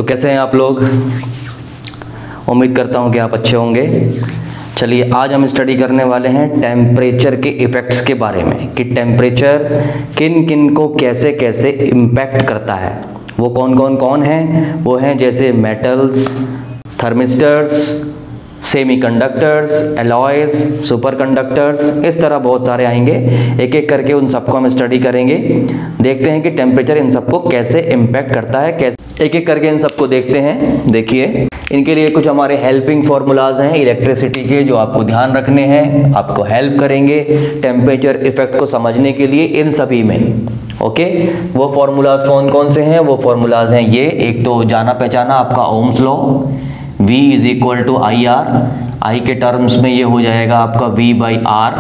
तो कैसे हैं आप लोग? उम्मीद करता हूं कि आप अच्छे होंगे। चलिए आज हम स्टडी करने वाले हैं टेम्परेचर के इफ़ेक्ट्स के बारे में कि टेम्परेचर किन किन को कैसे कैसे इम्पैक्ट करता है। वो कौन हैं? वो हैं जैसे metals, thermistors, semiconductors, alloys, superconductors, इस तरह बहुत सारे आएंगे। एक एक करके उन सबको हम स्टडी करेंगे। देखते हैं कि टेम्परेचर इन सबको कैसे इम्पैक्ट करता है, कैसे एक एक करके इन सबको देखते हैं। देखिए इनके लिए कुछ हमारे हेल्पिंग फार्मूलाज हैं इलेक्ट्रिसिटी के, जो आपको ध्यान रखने हैं, आपको हेल्प करेंगे टेम्परेचर इफेक्ट को समझने के लिए इन सभी में। ओके, वो फार्मूलाज कौन से हैं? वो फार्मूलाज हैं ये। एक तो जाना पहचाना आपका Ohm's law, V is equal to I R. I के टर्म्स में ये हो जाएगा आपका V बाई आर,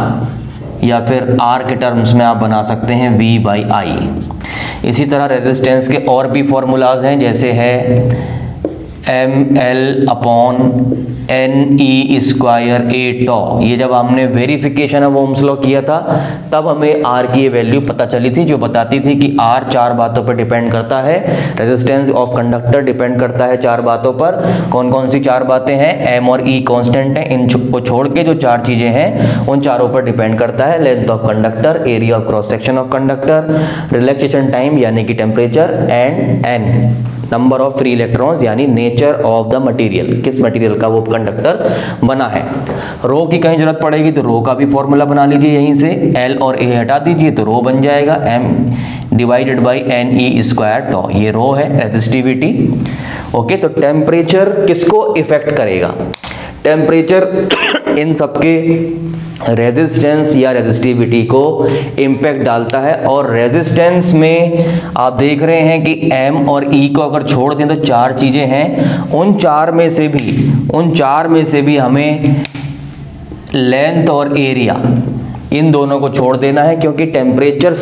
या फिर R के टर्म्स में आप बना सकते हैं V बाई आई। इसी तरह रेजिस्टेंस के और भी फार्मूलाज हैं, जैसे है ML upon NE square A टॉ। ये जब हमने वेरिफिकेशन ऑफ ओम्स लॉ किया था तब हमें R की वैल्यू पता चली थी, जो बताती थी कि R चार बातों पर डिपेंड करता है। रेजिस्टेंस ऑफ कंडक्टर डिपेंड करता है चार बातों पर। कौन सी चार बातें हैं? M और E कांस्टेंट हैं, इनको छोड़ के जो चार चीजें हैं उन चारों पर डिपेंड करता है। Length of conductor, area of cross section of conductor, relaxation time यानी कि temperature, and N number of free electrons यानी नेचर ऑफ द मटेरियल, किस मटेरियल का वो कंडक्टर बना है। रो की कहीं जरूरत पड़ेगी तो रो का भी फॉर्मूला बना लीजिए यहीं से। L और A हटा दीजिए तो रो बन जाएगा M divided by NE square tau. ये रो है रेजिस्टिविटी। ओके, तो टेम्परेचर किसको इफेक्ट करेगा? टेम्परेचर इन सबके रेजिस्टेंस या रेजिस्टिविटी को इम्पैक्ट डालता है। और रेजिस्टेंस में आप देख रहे हैं कि M और E को अगर छोड़ दें तो चार चीजें हैं। उन चार में से भी हमें लेंथ और एरिया, इन दोनों को छोड़ देना है, क्योंकि टेम्परेचर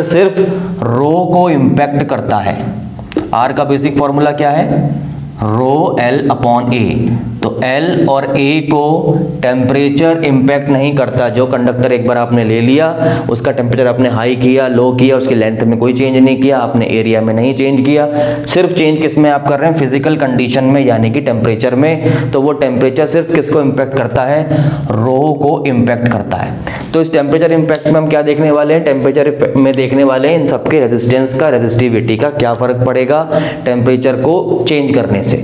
सिर्फ रो को इम्पैक्ट करता है। R का बेसिक फॉर्मूला क्या है? रो L अपॉन A। तो L और A को टेम्परेचर इम्पैक्ट नहीं करता। जो कंडक्टर एक बार आपने ले लिया, उसका टेम्परेचर आपने हाई किया, लो किया, उसकी लेंथ में कोई चेंज नहीं किया, आपने एरिया में नहीं चेंज किया, सिर्फ चेंज किस में आप कर रहे हैं? फिजिकल कंडीशन में, यानी कि टेम्परेचर में। तो वो टेम्परेचर सिर्फ किसको इम्पैक्ट करता है? रो को इम्पैक्ट करता है। तो इस टेम्परेचर इम्पैक्ट में हम क्या देखने वाले हैं? टेम्परेचर में देखने वाले हैं इन सबके रेजिस्टेंस का, रेजिस्टिविटी का क्या फर्क पड़ेगा टेम्परेचर को चेंज करने से।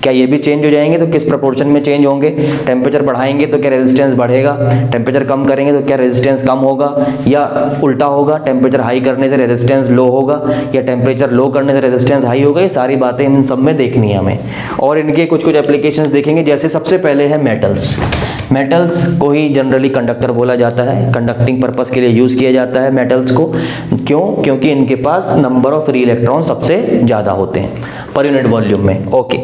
क्या ये भी चेंज हो जाएंगे? तो किस प्रोपोर्शन में चेंज होंगे? टेम्परेचर बढ़ाएंगे तो क्या रेजिस्टेंस बढ़ेगा? टेम्परेचर कम करेंगे तो क्या रेजिस्टेंस कम होगा? या उल्टा होगा, टेम्परेचर हाई करने से रेजिस्टेंस लो होगा, या टेम्परेचर लो करने से रेजिस्टेंस हाई होगा? ये सारी बातें इन सब में देखनी है हमें। और इनके कुछ एप्लीकेशंस देखेंगे। जैसे सबसे पहले है मेटल्स। मेटल्स को ही जनरली कंडक्टर बोला जाता है, कंडक्टिंग पर्पस के लिए यूज किया जाता है मेटल्स को। क्यों? क्योंकि इनके पास नंबर ऑफ फ्री इलेक्ट्रॉन सबसे ज्यादा होते हैं पर यूनिट वॉल्यूम में। ओके,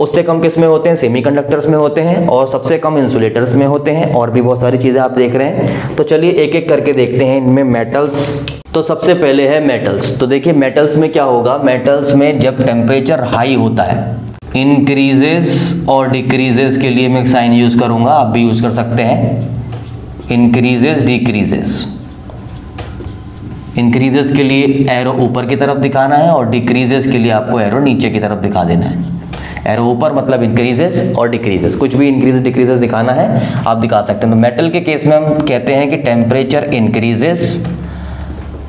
उससे कम किस में होते हैं? सेमीकंडक्टर्स में होते हैं, और सबसे कम इंसुलेटर्स में होते हैं, और भी बहुत सारी चीजें आप देख रहे हैं। तो चलिए एक एक करके देखते हैं इनमें मेटल्स। तो सबसे पहले है मेटल्स। तो देखिए मेटल्स में क्या होगा? मेटल्स में जब टेम्परेचर हाई होता है, इंक्रीजेस और डिक्रीजेस के लिए मैं एक साइन यूज करूंगा, आप भी यूज कर सकते हैं। Increases, decreases. इंक्रीजेस के लिए एरो ऊपर की तरफ दिखाना है, और डिक्रीजेस के लिए आपको एरो नीचे की तरफ दिखा देना है। एरो ऊपर मतलब इंक्रीजेस, और डिक्रीजेस कुछ भी इंक्रीजेस डिक्रीजेस दिखाना है आप दिखा सकते हैं। तो मेटल के केस में हम कहते हैं कि टेम्परेचर इंक्रीजेस,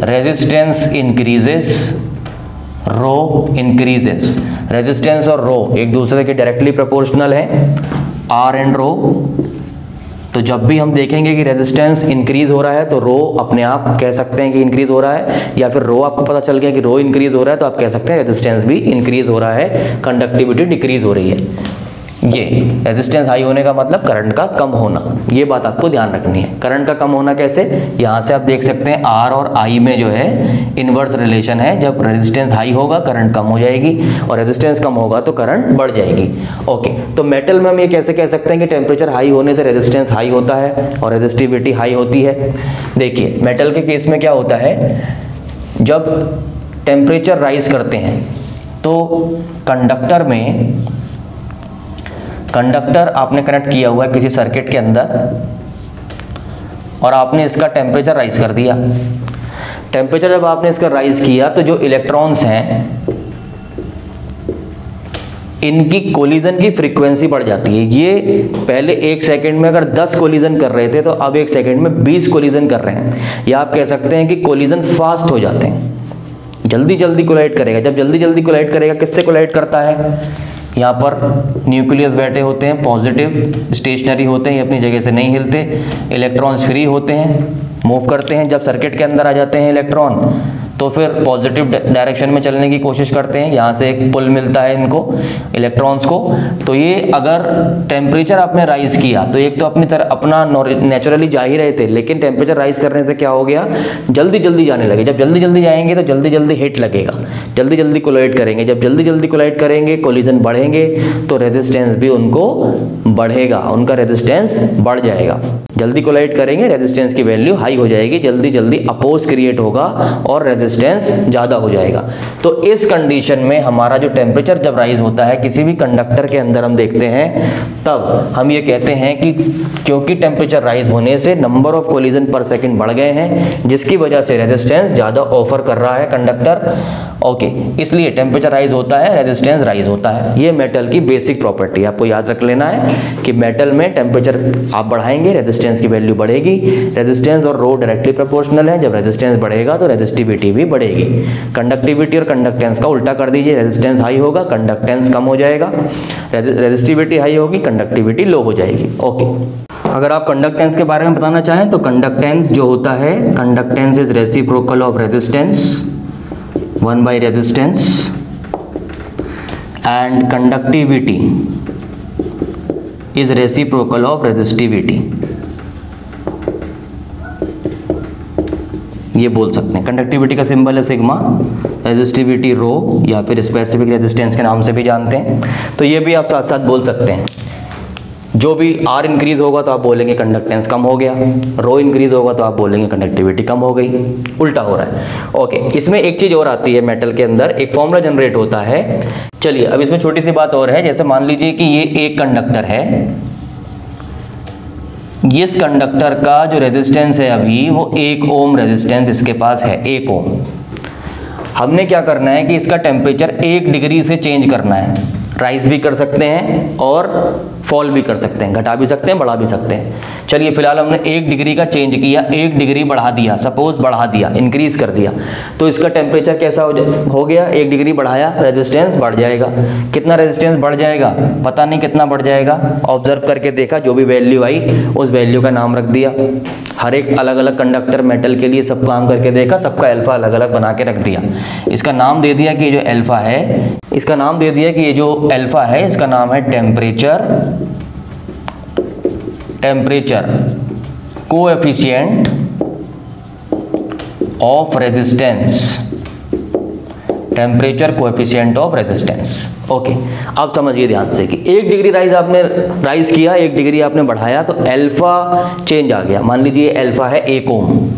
रेजिस्टेंस इंक्रीजेस, रो इंक्रीजेस। रेजिस्टेंस और रो एक दूसरे के डायरेक्टली प्रोपोर्शनल है, R एंड रो। तो जब भी हम देखेंगे कि रेजिस्टेंस इंक्रीज हो रहा है तो रो अपने आप कह सकते हैं कि इंक्रीज हो रहा है, या फिर रो आपको पता चल गया कि रो इंक्रीज हो रहा है तो आप कह सकते हैं रेजिस्टेंस भी इंक्रीज हो रहा है, कंडक्टिविटी डिक्रीज हो रही है। ये रेजिस्टेंस हाई होने का मतलब करंट का कम होना, ये बात आपको ध्यान रखनी है। करंट का कम होना कैसे? यहाँ से आप देख सकते हैं R और I में जो है इनवर्स रिलेशन है। जब रेजिस्टेंस हाई होगा करंट कम हो जाएगी, और रेजिस्टेंस कम होगा तो करंट बढ़ जाएगी। ओके, तो मेटल में हम ये कैसे कह सकते हैं कि टेम्परेचर हाई होने से रेजिस्टेंस हाई होता है और रेजिस्टिविटी हाई होती है? देखिए मेटल के केस में क्या होता है, जब टेम्परेचर राइज करते हैं तो कंडक्टर आपने कनेक्ट किया हुआ है किसी सर्किट के अंदर, और आपने इसका टेम्परेचर राइज कर दिया। टेम्परेचर जब आपने इसका राइज किया तो जो इलेक्ट्रॉन्स हैं इनकी कोलिजन की फ्रीक्वेंसी बढ़ जाती है। ये पहले 1 सेकंड में अगर 10 कोलिजन कर रहे थे तो अब 1 सेकंड में 20 कोलिजन कर रहे हैं, या आप कह सकते हैं कि कोलिजन फास्ट हो जाते हैं, जल्दी जल्दी कोलाइड करेगा। जब जल्दी जल्दी कोलाइड करेगा, किससे कोलाइड करता है? यहाँ पर न्यूक्लियस बैठे होते हैं, पॉजिटिव स्टेशनरी होते हैं, ये अपनी जगह से नहीं हिलते, इलेक्ट्रॉन्स फ्री होते हैं, मूव करते हैं। जब सर्किट के अंदर आ जाते हैं इलेक्ट्रॉन तो फिर पॉजिटिव डायरेक्शन में चलने की कोशिश करते हैं, यहाँ से एक पुल मिलता है इनको, इलेक्ट्रॉन्स को। तो ये अगर टेम्परेचर आपने राइज किया तो एक तो अपनी तरह अपना नेचुरली जा ही रहे थे, लेकिन टेम्परेचर राइज करने से क्या हो गया, जल्दी जल्दी जाने लगे। जब जल्दी जल्दी जाएंगे तो जल्दी जल्दी हिट लगेगा, जल्दी जल्दी कोलाइड करेंगे। जब जल्दी जल्दी कोलाइड करेंगे, कोलिजन बढ़ेंगे तो रेजिस्टेंस भी उनको बढ़ेगा, उनका रेजिस्टेंस बढ़ जाएगा। जल्दी कोलाइड करेंगे, रेजिस्टेंस की वैल्यू हाई हो जाएगी, जल्दी जल्दी अपोज क्रिएट होगा और रेजिस्टेंस ज़्यादा हो जाएगा। तो इस कंडीशन में हमारा जो टेम्परेचर जब राइज होता है किसी भी कंडक्टर के अंदर हम देखते हैं, तब हम ये कहते हैं कि क्योंकि टेम्परेचर राइज होने से नंबर ऑफ कोलिजन पर सेकंड बढ़ गए हैं, जिसकी वजह से रेजिस्टेंस ज़्यादा ऑफर कर रहा है कंडक्टर। ओके, इसलिए टेम्परेचर राइज होता है, रेजिस्टेंस राइज होता है। ये मेटल की बेसिक प्रॉपर्टी आपको याद रख लेना है कि मेटल में टेम्परेचर आप बढ़ाएंगे, रेजिस्टेंस की वैल्यू बढ़ेगी। रेजिस्टेंस और रो डायरेक्टली प्रोपोर्शनल है, जब रेजिस्टेंस बढ़ेगा तो रेजिस्टिविटी भी बढ़ेगी। कंडक्टिविटी और कंडक्टेंस का उल्टा कर दीजिए, रेजिस्टेंस हाई होगा, कंडक्टेंस कम हो जाएगा, रेजिस्टिविटी हाई होगी, कंडक्टिविटी लो हो जाएगी। ओके, अगर आप कंडक्टेंस के बारे में बताना चाहें तो कंडक्टेंस जो होता है, conductance is reciprocal of resistance 1 by resistance, and conductivity is reciprocal of resistivity। ये बोल सकते हैं। कंडक्टिविटी का सिंबल है सिग्मा, रेजिस्टिविटी रो, या फिर स्पेसिफिक रेजिस्टेंस के नाम से भी जानते हैं। तो ये भी आप साथ साथ बोल सकते हैं। जो भी R इंक्रीज होगा तो आप बोलेंगे कंडक्टेंस कम हो गया, रो इंक्रीज होगा तो आप बोलेंगे कंडक्टिविटी कम हो गई, उल्टा हो रहा है। ओके, इसमें एक चीज और आती है, मेटल के अंदर एक फॉर्मूला जनरेट होता है। चलिए अब इसमें छोटी सी बात और है, जैसे मान लीजिए कि ये एक कंडक्टर है, इस कंडक्टर का जो रेजिस्टेंस है अभी वो 1 ओम रेजिस्टेंस इसके पास है, 1 ओम। हमने क्या करना है कि इसका टेम्परेचर 1 डिग्री से चेंज करना है। राइज भी कर सकते हैं और फॉल भी कर सकते हैं, घटा भी सकते हैं, बढ़ा भी सकते हैं। चलिए फिलहाल हमने 1 डिग्री का चेंज किया, 1 डिग्री बढ़ा दिया, सपोज बढ़ा दिया, इंक्रीज कर दिया, तो इसका टेम्परेचर कैसा हो गया, 1 डिग्री बढ़ाया, रेजिस्टेंस बढ़ जाएगा। कितना रेजिस्टेंस बढ़ जाएगा पता नहीं, कितना बढ़ जाएगा, ऑब्जर्व करके देखा, जो भी वैल्यू आई उस वैल्यू का नाम रख दिया। हर एक अलग अलग कंडक्टर मेटल के लिए सब काम करके देखा, सबका अल्फा अलग अलग बना के रख दिया। इसका नाम दे दिया कि ये जो अल्फा है, इसका नाम दे दिया कि ये जो अल्फा है इसका नाम है temperature coefficient of resistance, temperature coefficient of resistance. Okay, अब समझिए ध्यान से कि 1 डिग्री आपने राइज किया, 1 डिग्री आपने बढ़ाया तो अल्फा चेंज आ गया। मान लीजिए अल्फा है 1 ओम,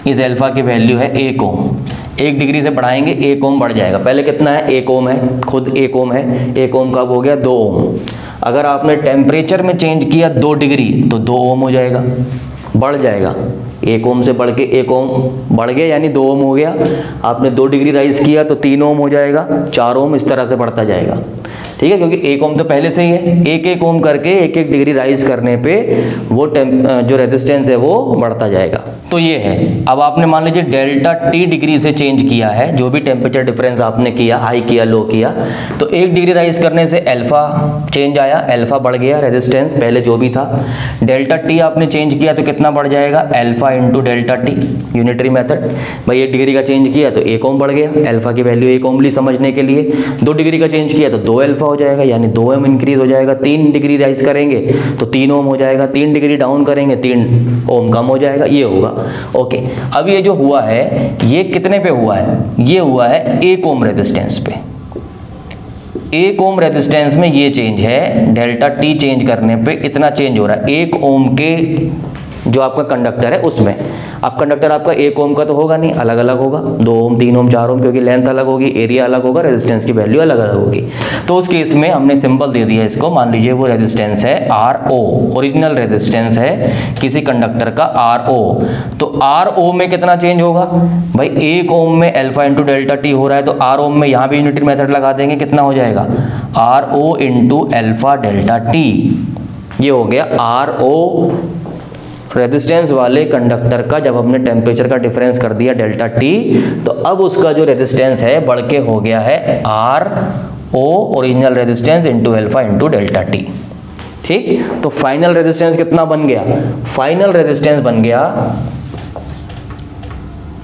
इस अल्फा की वैल्यू है 1 ओम। 1 डिग्री से बढ़ाएंगे 1 ओम बढ़ जाएगा। पहले कितना है, 1 ओम है, खुद 1 ओम है, 1 ओम कब हो गया, 2 ओम। अगर आपने टेम्परेचर में चेंज किया 2 डिग्री तो 2 ओम हो जाएगा, बढ़ जाएगा। 1 ओम से बढ़ के 1 ओम बढ़ गया, यानी 2 ओम हो गया। आपने 2 डिग्री राइज किया तो 3 ओम हो जाएगा, 4 ओम, इस तरह से बढ़ता जाएगा। ठीक है, क्योंकि 1 ओम तो पहले से ही है। 1 ओम करके 1 डिग्री राइज करने पे वो जो रेजिस्टेंस है वो बढ़ता जाएगा। तो ये है। अब आपने मान लीजिए डेल्टा T डिग्री से चेंज किया है, जो भी टेम्परेचर डिफरेंस आपने किया, हाई किया, लो किया, तो 1 डिग्री राइज करने से अल्फा चेंज आया, अल्फा बढ़ गया, रेजिस्टेंस पहले जो भी था। डेल्टा T आपने चेंज किया तो कितना बढ़ जाएगा, alpha into delta T, unitary method. भाई 1 डिग्री का चेंज किया तो 1 ओम बढ़ गया, अल्फा की वैल्यू 1 ओम ली समझने के लिए। 2 डिग्री का चेंज किया तो 2 अल्फा हो जाएगा, यानी 2 ओम इंक्रीज हो जाएगा। 3 डिग्री राइज करेंगे तो 3 ओम हो जाएगा, 3 डिग्री डाउन करेंगे 3 ओम कम हो जाएगा, ये होगा। ओके, अब ये जो हुआ है ये कितने पे हुआ है, ये हुआ है 1 ओम रेजिस्टेंस पे। 1 ओम रेजिस्टेंस में ये चेंज है, डेल्टा T चेंज करने पे इतना चेंज हो रहा है 1 ओम के जो आपका कंडक्टर है उसमें। अब कंडक्टर आपका 1 ओम का तो होगा नहीं, अलग अलग होगा, 2 ओम, 3 ओम, 4 ओम, क्योंकि लेंथ अलग होगी, एरिया अलग होगा, रेजिस्टेंस की वैल्यू अलग अलग होगी। तो उस केस में हमने सिंबल दे दिया इसको, मान लीजिए वो रेजिस्टेंस है RO, ओरिजिनल रेजिस्टेंस है किसी कंडक्टर का RO। तो RO में कितना चेंज होगा भाई, 1 ओम में अल्फा इंटू डेल्टा टी हो रहा है, तो R ओम में यहाँ भी यूनिटी मेथड लगा देंगे, कितना हो जाएगा RO into alpha delta T. ये हो गया RO रेजिस्टेंस वाले कंडक्टर का, जब हमने टेम्परेचर का डिफरेंस कर दिया डेल्टा टी, तो अब उसका जो रेजिस्टेंस है बढ़ के हो गया है RO original resistance into alpha into delta T. ठीक, तो फाइनल रेजिस्टेंस कितना बन गया, फाइनल रेजिस्टेंस बन गया,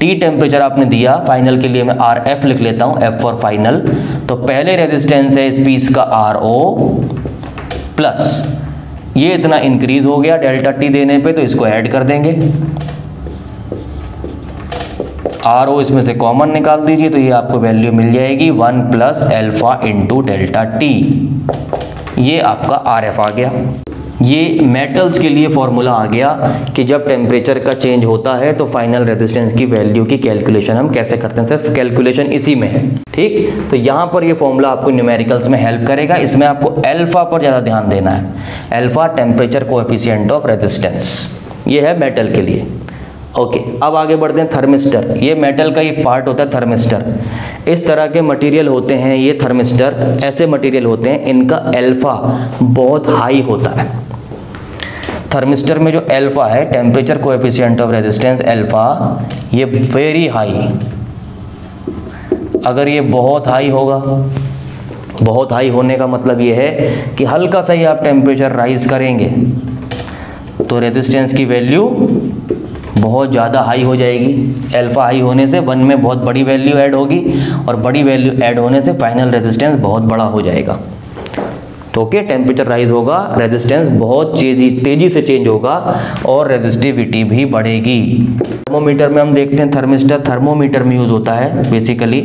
टी टेम्परेचर आपने दिया, फाइनल के लिए मैं RF लिख लेता हूं, F फॉर फाइनल। तो पहले रेजिस्टेंस है इस पीस का RO प्लस ये इतना इंक्रीज हो गया डेल्टा टी देने पे, तो इसको ऐड कर देंगे, RO इसमें से कॉमन निकाल दीजिए, तो ये आपको वैल्यू मिल जाएगी 1 plus alpha into delta T. ये आपका RF आ गया। ये मेटल्स के लिए फॉर्मूला आ गया कि जब टेम्परेचर का चेंज होता है तो फाइनल रेजिस्टेंस की वैल्यू की कैलकुलेशन हम कैसे करते हैं, सिर्फ कैलकुलेशन इसी में है। ठीक, तो यहाँ पर ये फॉर्मूला आपको न्यूमेरिकल्स में हेल्प करेगा। इसमें आपको अल्फा पर ज़्यादा ध्यान देना है, alpha temperature coefficient of resistance, ये है मेटल के लिए। ओके, अब आगे बढ़ते हैं थर्मिस्टर। ये मेटल का एक पार्ट होता है थर्मिस्टर। इस तरह के मटेरियल होते हैं ये थर्मिस्टर, ऐसे मटेरियल होते हैं इनका अल्फा बहुत हाई होता है। थर्मिस्टर में जो अल्फा है, temperature coefficient of resistance alpha, ये वेरी हाई, अगर ये बहुत हाई होगा, बहुत हाई होने का मतलब ये है कि हल्का सा ही आप टेम्परेचर राइज करेंगे तो रेजिस्टेंस की वैल्यू बहुत ज़्यादा हाई हो जाएगी। अल्फा हाई होने से 1 में बहुत बड़ी वैल्यू ऐड होगी, और बड़ी वैल्यू ऐड होने से फाइनल रेजिस्टेंस बहुत बड़ा हो जाएगा। तो ओके, टेम्परेचर राइज होगा, रेजिस्टेंस बहुत तेजी से चेंज होगा और रेजिस्टिविटी भी बढ़ेगी। थर्मोमीटर में हम देखते हैं, थर्मिस्टर थर्मोमीटर में यूज होता है बेसिकली।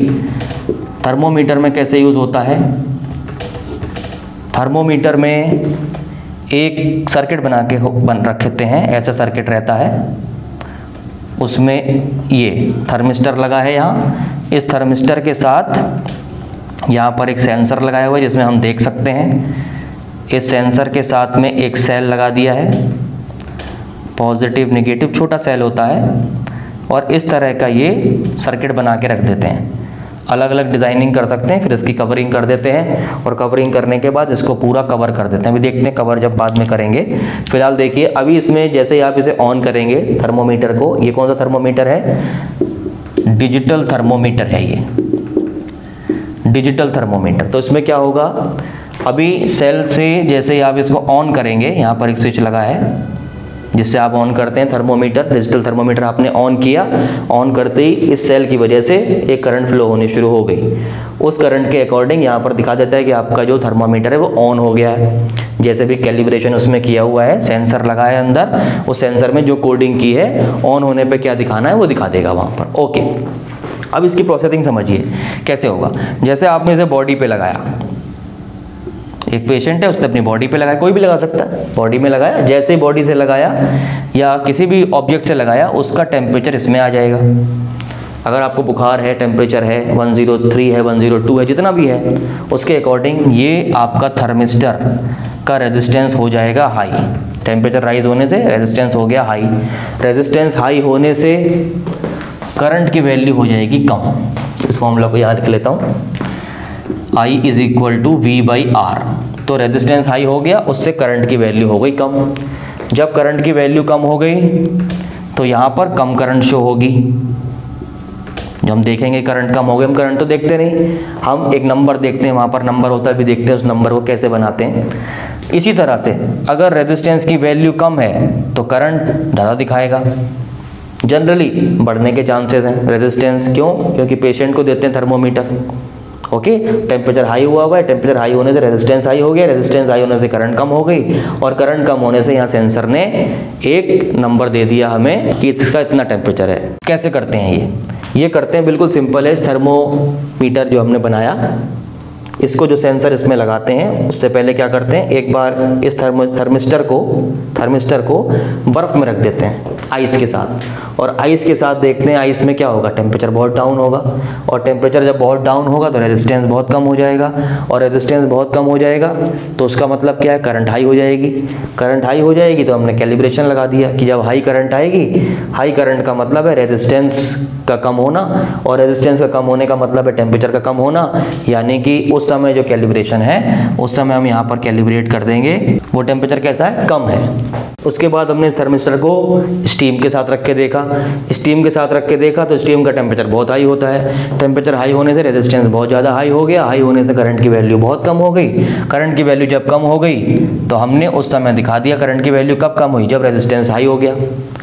थर्मोमीटर में कैसे यूज होता है, थर्मोमीटर में एक सर्किट बना के रखते हैं, ऐसा सर्किट रहता है, उसमें ये थर्मिस्टर लगा है यहाँ। इस थर्मिस्टर के साथ यहाँ पर एक सेंसर लगाया हुआ है जिसमें हम देख सकते हैं। इस सेंसर के साथ में एक सेल लगा दिया है, पॉजिटिव नेगेटिव छोटा सेल होता है, और इस तरह का ये सर्किट बना के रख देते हैं। अलग अलग डिज़ाइनिंग कर सकते हैं, फिर इसकी कवरिंग कर देते हैं, और कवरिंग करने के बाद इसको पूरा कवर कर देते हैं। अभी देखते हैं कवर जब बाद में करेंगे। फिलहाल देखिए, अभी इसमें जैसे ही आप इसे ऑन करेंगे थर्मोमीटर को, ये कौन सा थर्मोमीटर है, डिजिटल थर्मोमीटर है ये, डिजिटल थर्मोमीटर। तो इसमें क्या होगा, अभी सेल से जैसे ही आप इसको ऑन करेंगे, यहाँ पर एक स्विच लगा है जिससे आप ऑन करते हैं थर्मोमीटर, डिजिटल थर्मोमीटर आपने ऑन किया, ऑन करते ही इस सेल की वजह से एक करंट फ्लो होनी शुरू हो गई। उस करंट के अकॉर्डिंग यहाँ पर दिखा देता है कि आपका जो थर्मोमीटर है वो ऑन हो गया है। जैसे भी कैलिब्रेशन उसमें किया हुआ है, सेंसर लगा है अंदर, उस सेंसर में जो कोडिंग की है, ऑन होने पर क्या दिखाना है वो दिखा देगा वहाँ पर। ओके, अब इसकी प्रोसेसिंग समझिए कैसे होगा। जैसे आपने इसे बॉडी पे लगाया, एक पेशेंट है उसने अपनी बॉडी पे लगाया, कोई भी लगा सकता है, बॉडी में लगाया, जैसे बॉडी से लगाया या किसी भी ऑब्जेक्ट से लगाया, उसका टेम्परेचर इसमें आ जाएगा। अगर आपको बुखार है, टेम्परेचर है 103 है, 102 है, जितना भी है, उसके अकॉर्डिंग ये आपका थर्मिस्टर का रेजिस्टेंस हो जाएगा हाई। टेम्परेचर राइज होने से रेजिस्टेंस हो गया हाई, रेजिस्टेंस हाई होने से करंट की वैल्यू हो जाएगी कम। इस फॉर्मूला को याद लिख लेता हूँ, I is equal to V/R। तो रेजिस्टेंस हाई हो गया, उससे करंट की वैल्यू हो गई कम। जब करंट की वैल्यू कम हो गई तो यहाँ पर कम करंट शो होगी। जब हम देखेंगे करंट कम हो गया, हम करंट तो देखते नहीं, हम एक नंबर देखते हैं, वहाँ पर नंबर होता है, भी देखते हैं उस नंबर को कैसे बनाते हैं। इसी तरह से अगर रेजिस्टेंस की वैल्यू कम है तो करंट ज़्यादा दिखाएगा, जनरली बढ़ने के चांसेस हैं रेजिस्टेंस। क्यों? क्योंकि पेशेंट को देते हैं थर्मोमीटर। ओके, टेम्परेचर हाई हुआ है, टेम्परेचर हाई होने से रेजिस्टेंस हाई हो गया, रेजिस्टेंस हाई होने से करंट कम हो गई, और करंट कम होने से यहाँ सेंसर ने एक नंबर दे दिया हमें कि इसका इतना टेम्परेचर है। कैसे करते हैं ये करते हैं बिल्कुल सिंपल है। थर्मोमीटर जो हमने बनाया, इसको जो सेंसर इसमें लगाते हैं उससे पहले क्या करते हैं, एक बार इस थर्मिस्टर को बर्फ में रख देते हैं आइस के साथ, और आइस के साथ देखते हैं आइस में क्या होगा, टेम्परेचर बहुत डाउन होगा, और टेम्परेचर जब बहुत डाउन होगा तो रेजिस्टेंस बहुत कम हो जाएगा, और रेजिस्टेंस बहुत कम हो जाएगा तो उसका मतलब क्या है, करंट हाई हो जाएगी। करंट हाई हो जाएगी तो हमने कैलिब्रेशन लगा दिया कि जब हाई करंट आएगी, हाई करंट का मतलब है रेजिस्टेंस का कम होना, और रेजिस्टेंस का कम होने का मतलब है टेम्परेचर का कम होना, यानी कि उस समय जो कैलिब्रेशन है उस समय हम यहाँ पर कैलिब्रेट कर देंगे, वो टेम्परेचर कैसा है, कम है। उसके बाद हमने इस थर्मिस्टर को स्टीम के साथ रख के देखा, स्टीम के साथ रख के देखा तो स्टीम का टेम्परेचर बहुत हाई होता है, टेम्परेचर हाई होने से रेजिस्टेंस बहुत ज़्यादा हाई हो गया, हाई होने से करंट की वैल्यू बहुत कम हो गई। करंट की वैल्यू जब कम हो गई तो हमने उस समय दिखा दिया करंट की वैल्यू कब कम हुई, जब रेजिस्टेंस हाई हो गया,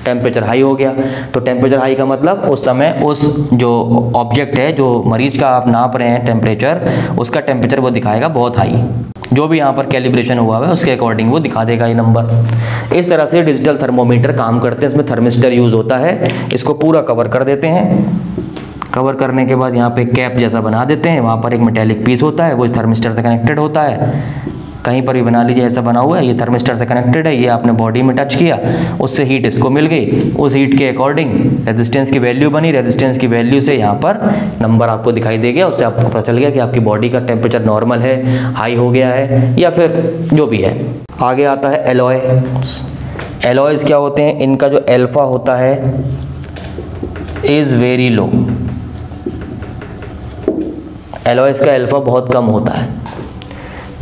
टेम्परेचर हाई हो गया। तो टेम्परेचर हाई का मतलब उस समय उस जो ऑब्जेक्ट है, जो मरीज का आप नाप रहे हैं टेम्परेचर, उसका टेम्परेचर वो दिखाएगा बहुत हाई, जो भी यहाँ पर कैलिब्रेशन हुआ है उसके अकॉर्डिंग वो दिखा देगा ये नंबर। इस तरह से डिजिटल थर्मोमीटर काम करते हैं, इसमें थर्मिस्टर यूज होता है। इसको पूरा कवर कर देते हैं, कवर करने के बाद यहाँ पे कैप जैसा बना देते हैं, वहाँ पर एक मेटेलिक पीस होता है, वो इस थर्मिस्टर से कनेक्टेड होता है। कहीं पर भी बना लीजिए ऐसा बना हुआ है, ये थर्मिस्टर से कनेक्टेड है, ये आपने बॉडी में टच किया, उससे हीट इसको मिल गई, उस हीट के अकॉर्डिंग रेजिस्टेंस की वैल्यू बनी, रेजिस्टेंस की वैल्यू से यहाँ पर नंबर आपको दिखाई दे गया, उससे आपको पता चल गया कि आपकी बॉडी का टेम्परेचर नॉर्मल है, हाई हो गया है, या फिर जो भी है। आगे आता है एलॉय। एलॉयज क्या होते हैं, इनका जो एल्फा होता है इज वेरी लो, एलॉयज का एल्फा बहुत कम होता है।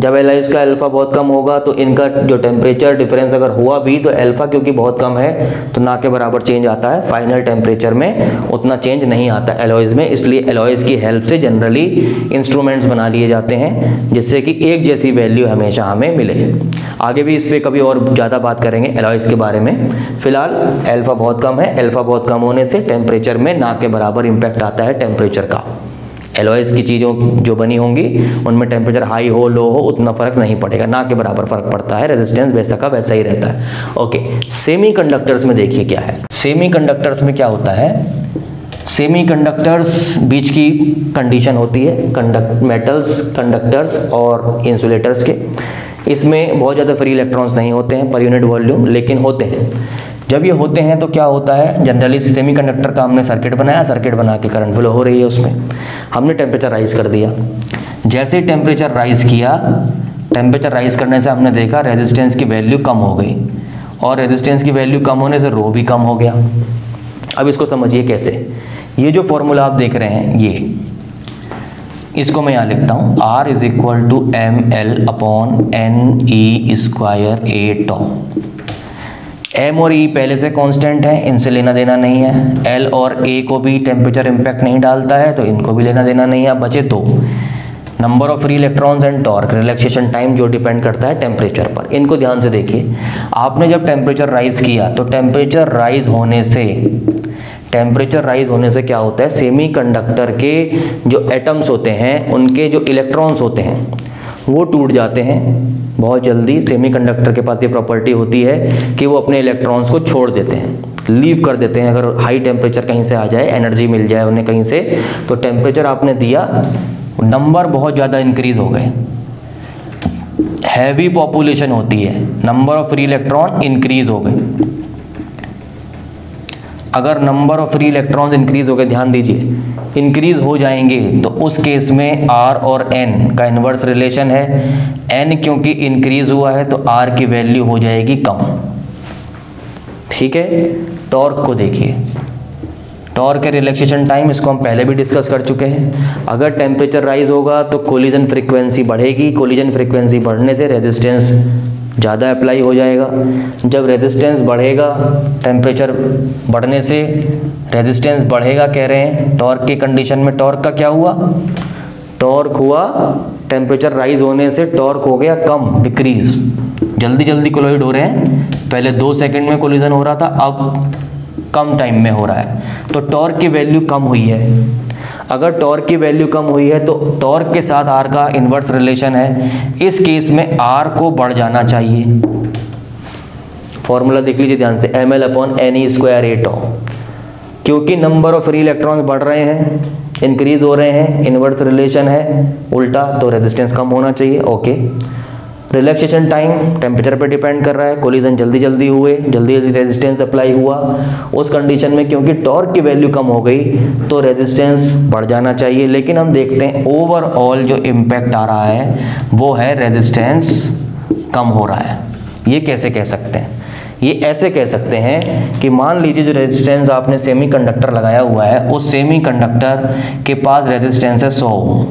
जब एलॉयज का अल्फा बहुत कम होगा तो इनका जो टेम्परेचर डिफरेंस अगर हुआ भी तो अल्फा क्योंकि बहुत कम है तो ना के बराबर चेंज आता है, फाइनल टेम्परेचर में उतना चेंज नहीं आता एलॉयज में। इसलिए एलॉयज की हेल्प से जनरली इंस्ट्रूमेंट्स बना लिए जाते हैं जिससे कि एक जैसी वैल्यू हमेशा हमें मिले। आगे भी इस पर कभी और ज़्यादा बात करेंगे एलॉयज के बारे में। फिलहाल अल्फा बहुत कम है, अल्फा बहुत कम होने से टेम्परेचर में ना के बराबर इम्पैक्ट आता है टेम्परेचर का। एलॉयज की चीज़ों जो बनी होंगी उनमें टेम्परेचर हाई हो लो हो उतना फर्क नहीं पड़ेगा, ना के बराबर फर्क पड़ता है, रेजिस्टेंस वैसा का वैसा ही रहता है। ओके, सेमीकंडक्टर्स में देखिए क्या है। सेमीकंडक्टर्स में क्या होता है, सेमीकंडक्टर्स बीच की कंडीशन होती है मेटल्स, कंडक्टर्स और इंसुलेटर्स के। इसमें बहुत ज़्यादा फ्री इलेक्ट्रॉन्स नहीं होते हैं पर यूनिट वॉल्यूम, लेकिन होते हैं। जब ये होते हैं तो क्या होता है, जनरली सेमीकंडक्टर का हमने सर्किट बनाया, सर्किट बना के करंट फ्लो हो रही है, उसमें हमने टेम्परेचर राइज कर दिया। जैसे ही टेम्परेचर राइज किया, टेम्परेचर राइज करने से हमने देखा रेजिस्टेंस की वैल्यू कम हो गई, और रेजिस्टेंस की वैल्यू कम होने से रो भी कम हो गया। अब इसको समझिए कैसे। ये जो फॉर्मूला आप देख रहे हैं, ये इसको मैं यहाँ लिखता हूँ, R is equal to ml/NE² A tau। M और E पहले से कांस्टेंट है, इनसे लेना देना नहीं है। L और A को भी टेम्परेचर इम्पैक्ट नहीं डालता है तो इनको भी लेना देना नहीं है। बचे दो, number of free electrons and torque, relaxation time जो डिपेंड करता है टेम्परेचर पर। इनको ध्यान से देखिए। आपने जब टेम्परेचर राइज किया तो टेम्परेचर राइज होने से क्या होता है, सेमीकंडक्टर के जो एटम्स होते हैं उनके जो इलेक्ट्रॉन्स होते हैं वो टूट जाते हैं बहुत जल्दी। सेमीकंडक्टर के पास ये प्रॉपर्टी होती है कि वो अपने इलेक्ट्रॉन्स को छोड़ देते हैं, लीव कर देते हैं। अगर हाई टेम्परेचर कहीं से आ जाए, एनर्जी मिल जाए उन्हें कहीं से, तो टेम्परेचर आपने दिया, नंबर बहुत ज़्यादा इंक्रीज हो गए, हैवी पॉपुलेशन होती है, number of free electron increase हो गए। अगर number of free electrons increase हो गए, ध्यान दीजिए, इंक्रीज हो जाएंगे तो उस केस में R और N का इन्वर्स रिलेशन है। N क्योंकि इंक्रीज हुआ है तो R की वैल्यू हो जाएगी कम। ठीक है, टॉर्क को देखिए, टॉर्क के रिलैक्सेशन टाइम, इसको हम पहले भी डिस्कस कर चुके हैं। अगर टेम्परेचर राइज होगा तो कोलिजन फ्रीक्वेंसी बढ़ेगी, कोलिजन फ्रीक्वेंसी बढ़ने से रेजिस्टेंस ज़्यादा अप्लाई हो जाएगा। जब रेजिस्टेंस बढ़ेगा, टेम्परेचर बढ़ने से रेजिस्टेंस बढ़ेगा कह रहे हैं। टॉर्क की कंडीशन में टॉर्क का क्या हुआ, टॉर्क हुआ, टेम्परेचर राइज होने से टॉर्क हो गया कम, डिक्रीज। जल्दी जल्दी कोलिड हो रहे हैं, पहले 2 सेकंड में कोलिजन हो रहा था, अब कम टाइम में हो रहा है, तो टॉर्क की वैल्यू कम हुई है। अगर टॉर्क की वैल्यू कम हुई है तो टॉर्क के साथ R का इन्वर्स रिलेशन है, इस केस में R को बढ़ जाना चाहिए। फॉर्मूला देख लीजिए ध्यान से, ml/Ne² A tau। क्योंकि नंबर ऑफ फ्री इलेक्ट्रॉन्स बढ़ रहे हैं इंक्रीज हो रहे हैं, इनवर्स रिलेशन है उल्टा, तो रेजिस्टेंस कम होना चाहिए। ओके, रिलैक्सेशन टाइम टेम्परेचर पे डिपेंड कर रहा है, कोलिजन जल्दी जल्दी हुए, जल्दी जल्दी रेजिस्टेंस अप्लाई हुआ, उस कंडीशन में क्योंकि टॉर्क की वैल्यू कम हो गई तो रेजिस्टेंस बढ़ जाना चाहिए। लेकिन हम देखते हैं ओवरऑल जो इम्पैक्ट आ रहा है वो है रेजिस्टेंस कम हो रहा है। ये कैसे कह सकते हैं? ये ऐसे कह सकते हैं कि मान लीजिए जो रेजिस्टेंस आपने सेमीकंडक्टर लगाया हुआ है उस सेमीकंडक्टर के पास रेजिस्टेंस है 100 ओम,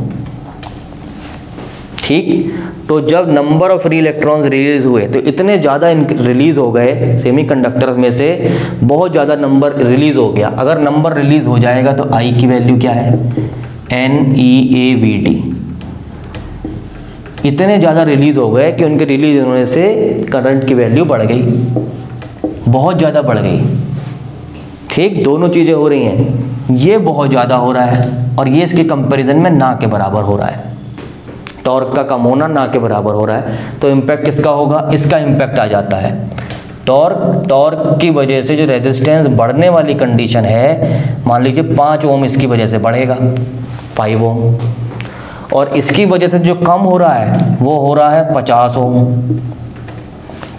ठीक। तो जब number of free electrons release हुए तो इतने ज़्यादा रिलीज हो गए, सेमीकंडक्टर में से बहुत ज़्यादा नंबर रिलीज हो गया। अगर नंबर रिलीज हो जाएगा तो आई की वैल्यू क्या है? NeAVD। इतने ज़्यादा रिलीज हो गए कि उनके रिलीज होने से करंट की वैल्यू बढ़ गई, बहुत ज़्यादा बढ़ गई, ठीक। दोनों चीज़ें हो रही हैं, ये बहुत ज़्यादा हो रहा है और ये इसके कंपैरिजन में ना के बराबर हो रहा है। टॉर्क का कम होना ना के बराबर हो रहा है, तो इम्पैक्ट किसका होगा? इसका इम्पैक्ट आ जाता है। टॉर्क की वजह से जो रेजिस्टेंस बढ़ने वाली कंडीशन है, मान लीजिए 5 ओम इसकी वजह से बढ़ेगा 5 ओम, और इसकी वजह से जो कम हो रहा है वो हो रहा है 50 ओम,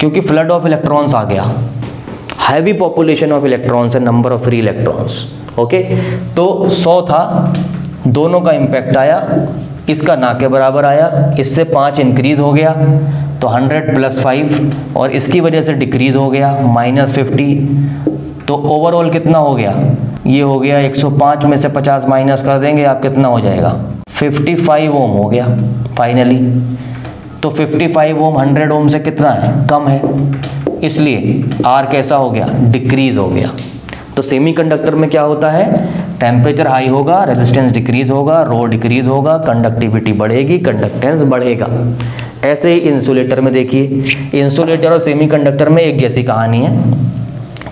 क्योंकि फ्लड ऑफ इलेक्ट्रॉन्स आ गया, हैवी पॉपुलेशन ऑफ इलेक्ट्रॉन्स है, number of free electrons. Okay, तो 100 था, दोनों का इम्पैक्ट आया, इसका ना के बराबर आया, इससे 5 इंक्रीज हो गया तो 100 + 5, और इसकी वजह से डिक्रीज हो गया -50, तो ओवरऑल कितना हो गया? ये हो गया 105 में से 50 माइनस कर देंगे आप, कितना हो जाएगा? 55 ओम हो गया फाइनली। तो 55 ओम 100 ओम से कितना है? कम है, इसलिए आर कैसा हो गया? डिक्रीज हो गया। तो सेमीकंडक्टर में क्या होता है? टेम्परेचर हाई होगा, रेजिस्टेंस डिक्रीज होगा, रो डिक्रीज होगा, कंडक्टिविटी बढ़ेगी, कंडक्टेंस बढ़ेगा। ऐसे ही इंसुलेटर में देखिए, इंसुलेटर और सेमीकंडक्टर में एक जैसी कहानी है,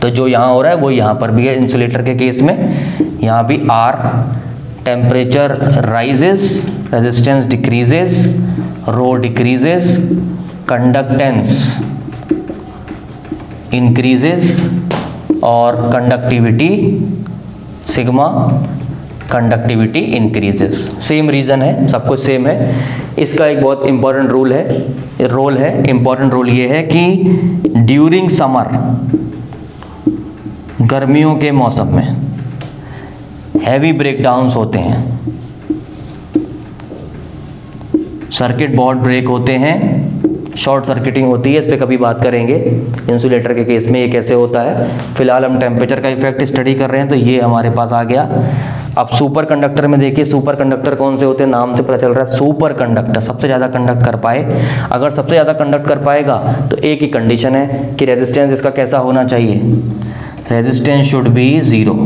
तो जो यहाँ हो रहा है वो यहाँ पर भी है। इंसुलेटर के केस में यहाँ भी R, temperature rises, resistance decreases, rho decreases, conductance increases और conductivity sigma, conductivity increases. Same reason है, सब कुछ सेम है। इसका एक बहुत इंपॉर्टेंट रोल है, इंपॉर्टेंट रोल ये है कि ड्यूरिंग समर, गर्मियों के मौसम में हैवी ब्रेकडाउन्स होते हैं, सर्किट बोर्ड ब्रेक होते हैं, शॉर्ट सर्किटिंग होती है, इस पे कभी बात करेंगे। इंसुलेटर के केस में ये कैसे होता है। फिलहाल हम टेम्परेचर का इफेक्ट स्टडी कर रहे हैं, तो ये हमारे पास आ गया। अब सुपर कंडक्टर में देखिए, सुपर कंडक्टर कौन से होते हैं? नाम से पता चल रहा है, सुपर कंडक्टर सबसे ज़्यादा कंडक्ट कर पाए। अगर सबसे ज़्यादा कंडक्ट कर पाएगा तो एक ही कंडीशन है कि रेजिस्टेंस इसका कैसा होना चाहिए? Resistance should be 0।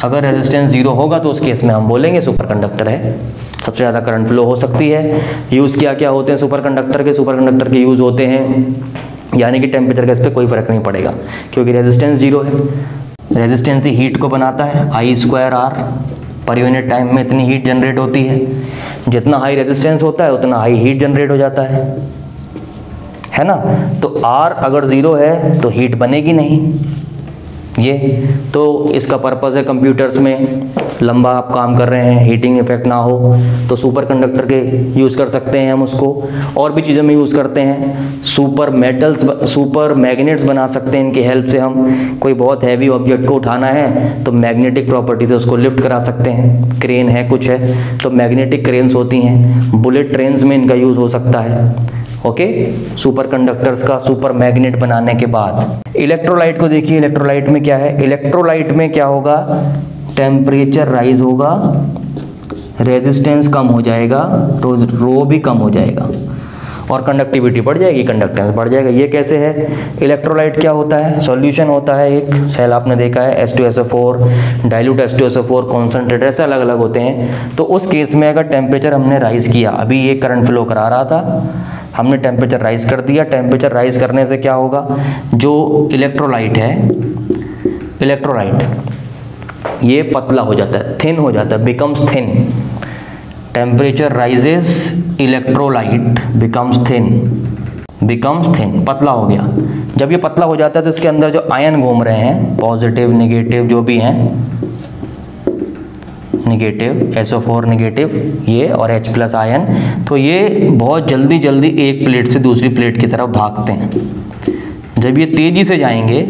अगर रेजिस्टेंस 0 होगा तो उस केस में हम बोलेंगे सुपर कंडक्टर है, सबसे ज़्यादा करंट फ्लो हो सकती है। यूज़ क्या क्या होते हैं सुपर कंडक्टर के? सुपर कंडक्टर के यूज़ होते हैं, यानी कि टेम्परेचर का इस पर कोई फर्क नहीं पड़ेगा क्योंकि रेजिस्टेंस 0 है। रेजिस्टेंस ही हीट को बनाता है, I²R, पर यूनिट टाइम में इतनी हीट जनरेट होती है। जितना हाई रेजिस्टेंस होता है उतना हाई हीट जनरेट हो जाता है ना। तो R अगर 0 है तो हीट बनेगी नहीं। ये तो इसका पर्पज़ है कंप्यूटर्स में, लंबा आप काम कर रहे हैं, हीटिंग इफेक्ट ना हो, तो सुपर कंडक्टर के यूज़ कर सकते हैं हम उसको। और भी चीज़ों में यूज़ करते हैं, सुपर मैग्नेट्स बना सकते हैं इनकी हेल्प से। हम कोई बहुत हैवी ऑब्जेक्ट को उठाना है तो मैग्नेटिक प्रॉपर्टी से उसको लिफ्ट करा सकते हैं। क्रेन है, कुछ है तो मैग्नेटिक क्रेन्स होती हैं। बुलेट ट्रेन्स में इनका यूज़ हो सकता है। ओके, सुपर कंडक्टर्स का सुपर मैग्नेट बनाने के बाद इलेक्ट्रोलाइट को देखिए। इलेक्ट्रोलाइट में क्या है? इलेक्ट्रोलाइट में क्या होगा? टेम्परेचर राइज होगा, रेजिस्टेंस कम हो जाएगा तो रो भी कम हो जाएगा और कंडक्टिविटी बढ़ जाएगी, कंडक्टेंस बढ़ जाएगा। ये कैसे है? इलेक्ट्रोलाइट क्या होता है? सॉल्यूशन होता है, एक सेल आपने देखा है, H2SO4, डाइल्यूट H2SO4, कॉन्सेंट्रेट, ऐसे अलग अलग होते हैं। तो उस केस में अगर टेम्परेचर हमने राइज किया, अभी ये करंट फ्लो करा रहा था, हमने टेम्परेचर राइज कर दिया। टेम्परेचर राइज करने से क्या होगा? जो इलेक्ट्रोलाइट है, इलेक्ट्रोलाइट ये पतला हो जाता है, थिन हो जाता है, becomes thin. Temperature rises, electrolyte becomes thin. Becomes thin, पतला हो गया। जब ये पतला हो जाता है तो इसके अंदर जो आयन घूम रहे हैं, पॉजिटिव नेगेटिव जो भी हैं, नेगेटिव SO4 नेगेटिव ये और H प्लस आयन, तो ये बहुत जल्दी जल्दी एक प्लेट से दूसरी प्लेट की तरफ भागते हैं। जब ये तेजी से जाएंगे,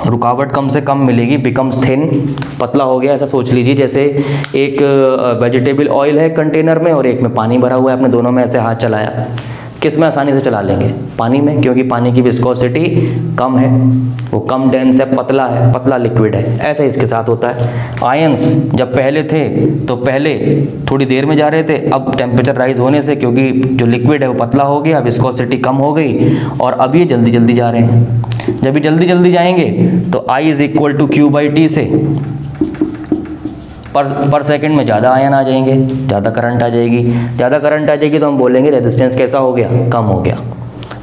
रुकावट कम से कम मिलेगी, बिकम्स थिन, पतला हो गया। ऐसा सोच लीजिए जैसे एक वेजिटेबल ऑयल है कंटेनर में और एक में पानी भरा हुआ है, आपने दोनों में ऐसे हाथ चलाया, किस में आसानी से चला लेंगे? पानी में, क्योंकि पानी की विस्कोसिटी कम है, वो कम डेंस है, पतला है, पतला लिक्विड है। ऐसा इसके साथ होता है। आयंस जब पहले थे तो पहले थोड़ी देर में जा रहे थे, अब टेम्परेचर राइज होने से क्योंकि जो लिक्विड है वो पतला हो गया, विस्कोसिटी कम हो गई और अब ये जल्दी जल्दी जा रहे हैं। जब ये जल्दी जल्दी जाएंगे तो I is equal to Q/T से पर सेकंड में ज़्यादा आयन आ जाएंगे, ज़्यादा करंट आ जाएगी। ज़्यादा करंट आ जाएगी तो हम बोलेंगे रेजिस्टेंस कैसा हो गया? कम हो गया,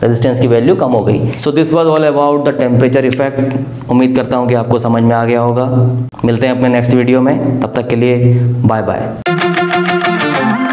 रेजिस्टेंस की वैल्यू कम हो गई। So this was all about the temperature effect. उम्मीद करता हूँ कि आपको समझ में आ गया होगा। मिलते हैं अपने नेक्स्ट वीडियो में, तब तक के लिए बाय बाय।